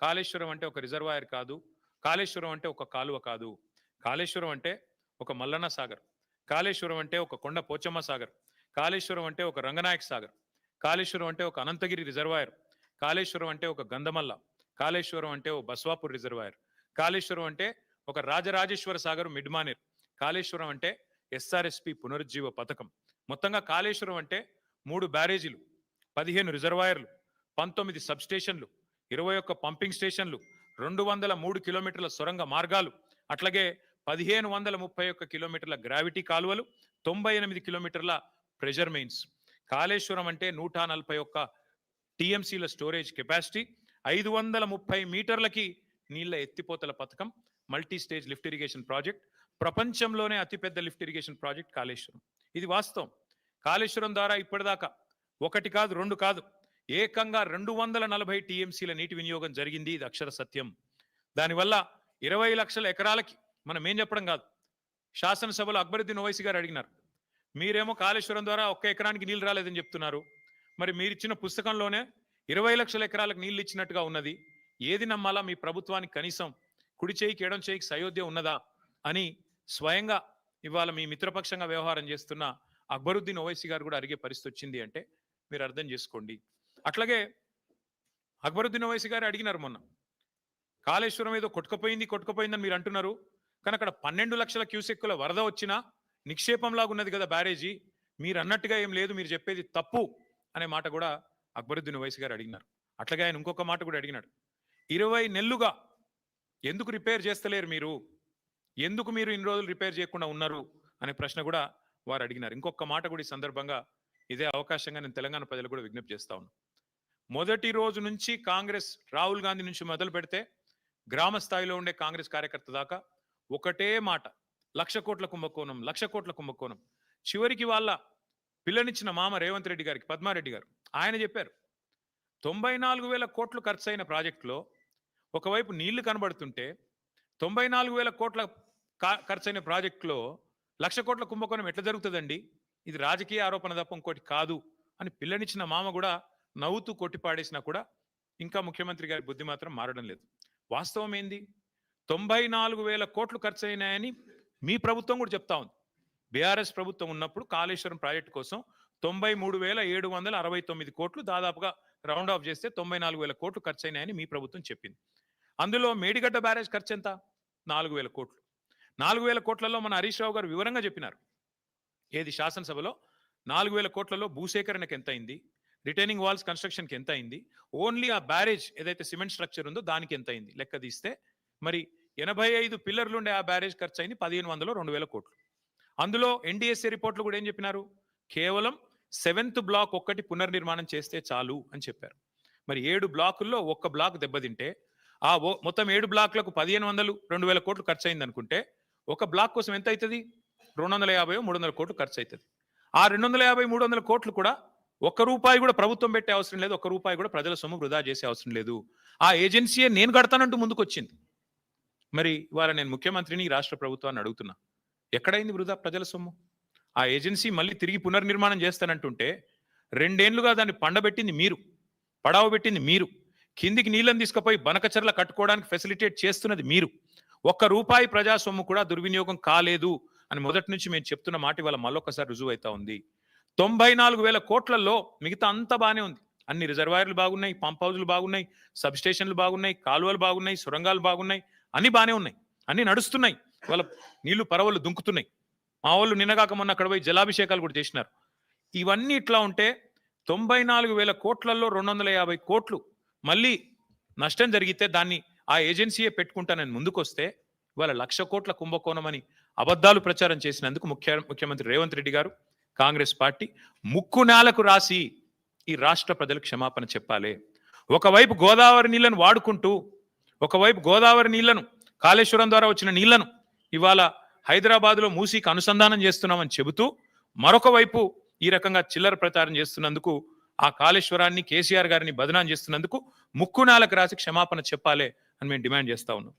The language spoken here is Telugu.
కాళేశ్వరం అంటే ఒక రిజర్వాయర్ కాదు, కాళేశ్వరం అంటే ఒక కాలువ కాదు, కాళేశ్వరం అంటే ఒక మల్లన్న సాగర్, కాళేశ్వరం అంటే ఒక కొండ పోచమ్మ సాగర్, కాళేశ్వరం అంటే ఒక రంగనాయక్ సాగర్, కాళేశ్వరం అంటే ఒక అనంతగిరి రిజర్వాయర్, కాళేశ్వరం అంటే ఒక గంధమల్ల, కాళేశ్వరం అంటే ఒక బస్వాపూర్ రిజర్వాయర్, కాళేశ్వరం అంటే ఒక రాజరాజేశ్వర సాగర్ మిడ్మానేర్, కాళేశ్వరం అంటే ఎస్ఆర్ఎస్పి పునరుజ్జీవ పథకం. మొత్తంగా కాళేశ్వరం అంటే 3 బ్యారేజీలు, 15 రిజర్వాయర్లు, 19 సబ్ స్టేషన్లు, 21 పంపింగ్ స్టేషన్లు, 203 కిలోమీటర్ల సొరంగ మార్గాలు, అట్లాగే 1531 కిలోమీటర్ల గ్రావిటీ కాలువలు, 98 కిలోమీటర్ల ప్రెషర్ మెయిన్స్. కాళేశ్వరం అంటే 141 టీఎంసీల స్టోరేజ్ కెపాసిటీ, 530 మీటర్లకి నీళ్ల ఎత్తిపోతల పథకం, multi stage lift irrigation project, ప్రపంచంలోనే అతిపెద్ద లిఫ్ట్ ఇరిగేషన్ ప్రాజెక్ట్ కాళేశ్వరం. ఇది వాస్తవం. కాళేశ్వరం ద్వారా ఇప్పటిదాకా 1 కాదు 2 కాదు, ఏకంగా 240 టీఎంసీల నీటి వినియోగం జరిగింది. ఇది అక్షర సత్యం. దానివల్ల 20 లక్షల ఎకరాలకి మనం ఏం చెప్పడం కాదు. శాసనసభలో అక్బరుద్దీన్ ఓవైసీ గారు అడిగినారు, మీరేమో కాళేశ్వరం ద్వారా 1 ఎకరానికి నీళ్లు రాలేదని చెప్తున్నారు, మరి మీరిచ్చిన పుస్తకంలోనే 20 లక్షల ఎకరాలకు నీళ్లు ఇచ్చినట్టుగా ఉన్నది, ఏది నమ్మాలా? మీ ప్రభుత్వానికి కనీసం కుడి చేయికి ఎడం చేయికి సయోధ్య ఉన్నదా అని స్వయంగా ఇవాళ మీ మిత్రపక్షంగా వ్యవహారం చేస్తున్న అక్బరుద్దీన్ ఓవైసీ గారు కూడా అడిగే పరిస్థితి వచ్చింది అంటే మీరు అర్థం చేసుకోండి. అట్లాగే అక్బరుద్దీన్ ఓవైసీ గారు అడిగినారు మొన్న, కాళేశ్వరం ఏదో కొట్టుకుపోయిందని మీరు అంటున్నారు, కానీ అక్కడ 12 లక్షల క్యూసెక్కుల వరద వచ్చినా నిక్షేపంలాగా ఉన్నది కదా బ్యారేజీ, మీరు అన్నట్టుగా ఏం లేదు, మీరు చెప్పేది తప్పు అనే మాట కూడా అక్బరుద్దీన్ ఓవైసీ గారు అడిగినారు. అట్లాగే ఆయన ఇంకొక మాట కూడా అడిగినాడు, 20 నెలలుగా ఎందుకు రిపేర్ చేస్తలేరు మీరు, ఎందుకు మీరు ఇన్ని రోజులు రిపేర్ చేయకుండా ఉన్నారు అనే ప్రశ్న కూడా వారు అడిగినారు. ఇంకొక మాట కూడా ఈ సందర్భంగా ఇదే అవకాశంగా నేను తెలంగాణ ప్రజలు కూడా విజ్ఞప్తి చేస్తా ఉన్నాను. మొదటి రోజు నుంచి కాంగ్రెస్, రాహుల్ గాంధీ నుంచి మొదలు పెడితే గ్రామ స్థాయిలో ఉండే కాంగ్రెస్ కార్యకర్త దాకా ఒకటే మాట, 1,00,000 కోట్ల కుంభకోణం, 1,00,000 కోట్ల కుంభకోణం. చివరికి వాళ్ళ పిల్లనిచ్చిన మామ రేవంత్ రెడ్డి గారికి, పద్మారెడ్డి గారు, ఆయన చెప్పారు 94,000 కోట్లు ఖర్చు అయిన ప్రాజెక్టులో ఒకవైపు నీళ్లు కనబడుతుంటే 94,000 కోట్ల ఖర్చైన ప్రాజెక్టులో 1,00,000 కోట్ల కుంభకోణం ఎట్లా జరుగుతుందండి, ఇది రాజకీయ ఆరోపణ తప్ప ఇంకోటి కాదు అని పిల్లనిచ్చిన మామ కూడా నవ్వుతూ కొట్టిపాడేసినా కూడా ఇంకా ముఖ్యమంత్రి గారి బుద్ధి మాత్రం మారడం లేదు. వాస్తవం ఏంది, 94,000 కోట్లు ఖర్చు అయినాయని మీ ప్రభుత్వం కూడా చెప్తా ఉంది. బీఆర్ఎస్ ప్రభుత్వం ఉన్నప్పుడు కాళేశ్వరం ప్రాజెక్టు కోసం 93,769 కోట్లు, దాదాపుగా రౌండ్ ఆఫ్ చేస్తే 94,000 కోట్లు ఖర్చు అయినాయని మీ ప్రభుత్వం చెప్పింది. అందులో మేడిగడ్డ బ్యారేజ్ ఖర్చు ఎంత? 4,000 కోట్లు. 4,000 కోట్లలో మన హరీష్ రావు గారు వివరంగా చెప్పినారు, ఏది శాసనసభలో 4,000 కోట్లలో భూసేకరణకు ఎంత అయింది, రిటైనింగ్ వాల్స్ కన్స్ట్రక్షన్కి ఎంత అయింది, ఓన్లీ ఆ బ్యారేజ్ ఏదైతే సిమెంట్ స్ట్రక్చర్ ఉందో దానికి ఎంత అయింది లెక్క తీస్తే మరి 85 పిల్లర్లు ఉండే ఆ బ్యారేజ్ ఖర్చు అయింది 1,500 2,000 కోట్లు. అందులో ఎన్డీఎస్ఏ రిపోర్ట్లు కూడా ఏం చెప్పినారు, కేవలం 7th బ్లాక్ ఒక్కటి పునర్నిర్మాణం చేస్తే చాలు అని చెప్పారు. మరి 7 బ్లాకుల్లో ఒక్క బ్లాక్ దెబ్బతింటే ఆ మొత్తం 7 బ్లాక్లకు 1,500 2,000 కోట్లు ఖర్చు అయింది అనుకుంటే ఒక బ్లాక్ కోసం ఎంత అవుతుంది? 250 300 కోట్లు ఖర్చు అవుతుంది. ఆ 250 300 కోట్లు కూడా ₹1 కూడా ప్రభుత్వం పెట్టే అవసరం లేదు, ₹1 కూడా ప్రజల సొమ్ము వృధా చేసే అవసరం లేదు. ఆ ఏజెన్సీయే నేను కడతానంటూ ముందుకు వచ్చింది. మరి ఇవాళ నేను ముఖ్యమంత్రిని, రాష్ట్ర ప్రభుత్వాన్ని అడుగుతున్నా, ఎక్కడైంది వృధా ప్రజల సొమ్ము? ఆ ఏజెన్సీ మళ్ళీ తిరిగి పునర్నిర్మాణం చేస్తానంటుంటే 2 ఏళ్లుగా దాన్ని పండబెట్టింది మీరు, పడావ పెట్టింది మీరు, కిందికి నీళ్ళని తీసుకుపోయి బనకచర్ల కట్టుకోవడానికి ఫెసిలిటేట్ చేస్తున్నది మీరు. ₹1 ప్రజా సొమ్ము కూడా దుర్వినియోగం కాలేదు అని మొదటి నుంచి మేము చెప్తున్న మాట ఇవాళ మళ్ళొక్కసారి రుజువు అవుతా ఉంది. 94,000 కోట్లలో మిగతా అంతా బాగానే ఉంది. అన్ని రిజర్వాయర్లు బాగున్నాయి, పంప్ హౌజులు బాగున్నాయి, సబ్ స్టేషన్లు బాగున్నాయి, కాలువలు బాగున్నాయి, సొరంగాలు బాగున్నాయి, అన్ని బాగానే ఉన్నాయి, అన్ని నడుస్తున్నాయి, వాళ్ళ నీళ్లు పరవళ్ళు దుంకుతున్నాయి. మా వాళ్ళు నిన్నగాక మొన్న అక్కడ పోయి జలాభిషేకాలు కూడా చేసినారు. ఇవన్నీ ఇట్లా ఉంటే 94,000 కోట్లలో 250 కోట్లు మళ్ళీ నష్టం జరిగితే దాన్ని ఆ ఏజెన్సీయే పెట్టుకుంటానని ముందుకొస్తే ఇవాళ 1,00,000 కోట్ల కుంభకోణం అని అబద్ధాలు ప్రచారం చేసినందుకు ముఖ్యమంత్రి రేవంత్ రెడ్డి గారు, కాంగ్రెస్ పార్టీ ముక్కు నేలకు రాసి ఈ రాష్ట్ర ప్రజలకు క్షమాపణ చెప్పాలి. ఒకవైపు గోదావరి నీళ్లను వాడుకుంటూ, ఒకవైపు గోదావరి నీళ్లను, కాళేశ్వరం ద్వారా వచ్చిన నీళ్లను ఇవాళ హైదరాబాద్లో మూసీకి అనుసంధానం చేస్తున్నామని చెబుతూ మరొక వైపు ఈ రకంగా చిల్లర ప్రచారం చేస్తున్నందుకు, ఆ కాళేశ్వరాన్ని కేసీఆర్ గారిని బదనాం చేస్తున్నందుకు ముక్కు నేలకు రాసి క్షమాపణ చెప్పాలి అని మేము డిమాండ్ చేస్తా ఉన్నాం.